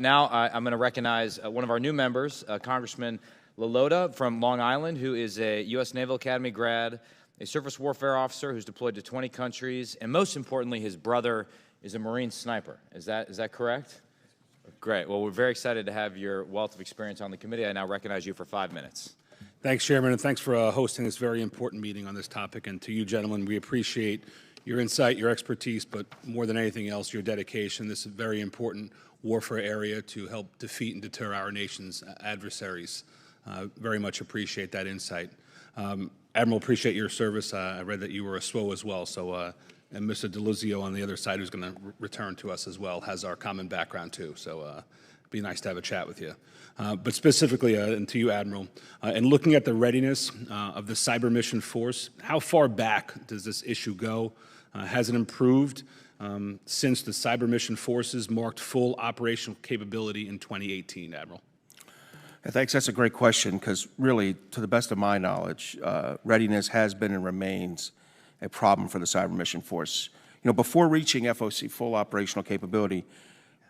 Now I'm going to recognize one of our new members, Congressman LaLota from Long Island, who is a U.S. Naval Academy grad, a surface warfare officer who's deployed to 20 countries, and most importantly, his brother is a Marine sniper. Is that correct? Great. Well, we're very excited to have your wealth of experience on the committee. I now recognize you for 5 minutes. Thanks, Chairman, and thanks for hosting this very important meeting on this topic. And to you, gentlemen, we appreciate your insight, your expertise, but more than anything else, your dedication. This is a very important warfare area to help defeat and deter our nation's adversaries. Very much appreciate that insight. Admiral, appreciate your service. I read that you were a SWO as well, so and Mr. DeLuzio on the other side, who's going to return to us as well, has our common background too. So it'd be nice to have a chat with you. But specifically, and to you, Admiral, in looking at the readiness of the cyber mission force, how far back does this issue go? Has it improved since the cyber mission forces marked full operational capability in 2018, Admiral? Thanks. That's a great question because really, to the best of my knowledge, readiness has been and remains a problem for the cyber mission force. You know, before reaching FOC full operational capability,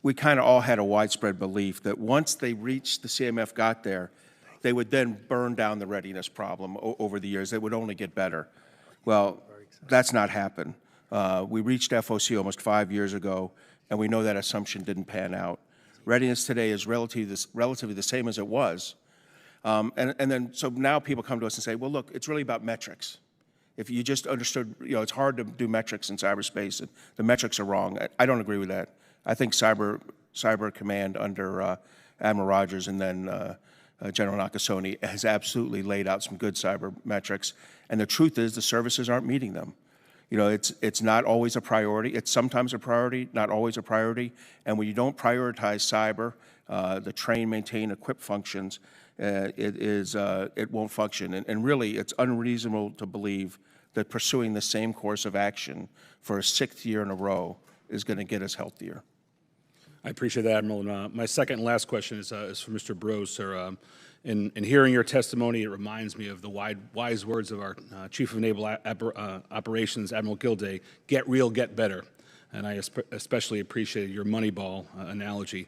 we kind of all had a widespread belief that once they reached, the CMF got there, they would then burn down the readiness problem over the years. It would only get better. Well, that's not happened. We reached FOC almost 5 years ago, and we know that assumption didn't pan out. Readiness today is relatively the same as it was. So now people come to us and say, well, look, it's really about metrics. If you just understood, you know, it's hard to do metrics in cyberspace, and the metrics are wrong. I don't agree with that. I think Cyber Command under Admiral Rogers and then General Nakasone has absolutely laid out some good cyber metrics. And the truth is the services aren't meeting them. You know, it's not always a priority. It's sometimes a priority, not always a priority. And when you don't prioritize cyber, the train, maintain, equip functions, it won't function. And really, it's unreasonable to believe that pursuing the same course of action for a 6th year in a row is going to get us healthier. I appreciate that, Admiral. And, my second and last question is for Mr. Brose, sir. In hearing your testimony, it reminds me of the wise words of our Chief of Naval Operations, Admiral Gilday, get real, get better. And I especially appreciated your Moneyball analogy.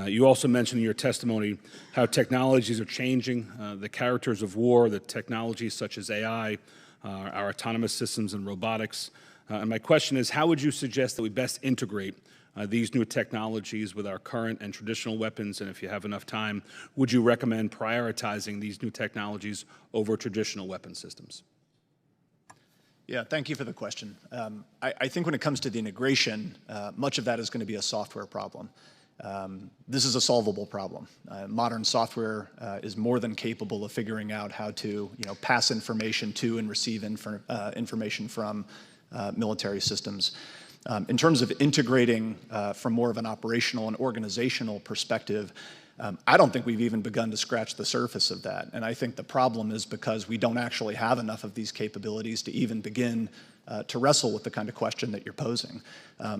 You also mentioned in your testimony how technologies are changing the characters of war, the technologies such as AI, our autonomous systems and robotics. And my question is, how would you suggest that we best integrate these new technologies with our current and traditional weapons? And if you have enough time, would you recommend prioritizing these new technologies over traditional weapon systems? Yeah, thank you for the question. I think when it comes to the integration, much of that is going to be a software problem. This is a solvable problem. Modern software is more than capable of figuring out how to, pass information to and receive information from military systems. In terms of integrating from more of an operational and organizational perspective, I don't think we've even begun to scratch the surface of that. And I think the problem is because we don't actually have enough of these capabilities to even begin to wrestle with the kind of question that you're posing.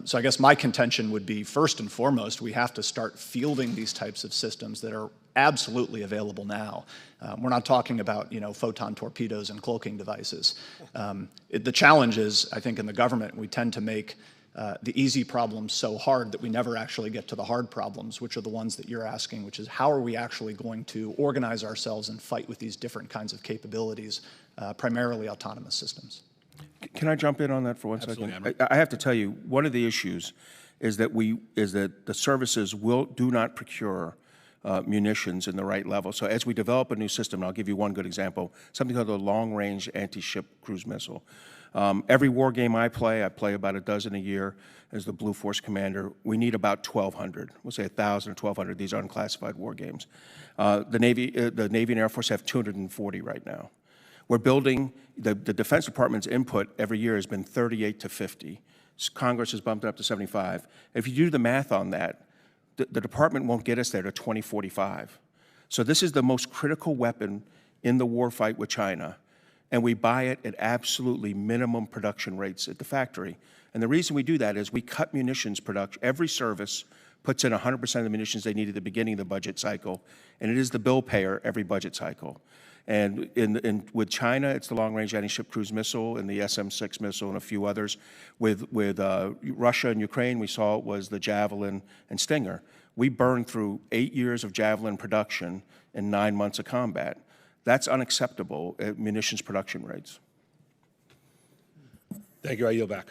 So I guess my contention would be, first and foremost, we have to start fielding these types of systems that are absolutely available now. We're not talking about, photon torpedoes and cloaking devices. The challenge is, I think in the government, we tend to make the easy problems so hard that we never actually get to the hard problems, which are the ones that you're asking, which is how are we actually going to organize ourselves and fight with these different kinds of capabilities, primarily autonomous systems. Can I jump in on that for 1 second? I have to tell you, one of the issues is that the services do not procure munitions in the right level. So as we develop a new system, and I'll give you one good example, something called the long-range anti-ship cruise missile. Every war game I play about a dozen a year as the Blue Force commander. We need about 1,200. We'll say 1,000 or 1,200. These are unclassified war games. The Navy and Air Force have 240 right now. We're building, the Defense Department's input every year has been 38 to 50. Congress has bumped it up to 75. If you do the math on that, the department won't get us there to 2045. So this is the most critical weapon in the war fight with China, and we buy it at absolutely minimum production rates at the factory. And the reason we do that is we cut munitions production. Every service puts in 100% of the munitions they need at the beginning of the budget cycle, and it is the bill payer every budget cycle. And with China, it's the long-range anti-ship cruise missile and the SM-6 missile and a few others. With Russia and Ukraine, we saw it was the Javelin and Stinger. We burned through 8 years of Javelin production in 9 months of combat. That's unacceptable at munitions production rates. Thank you. I yield back.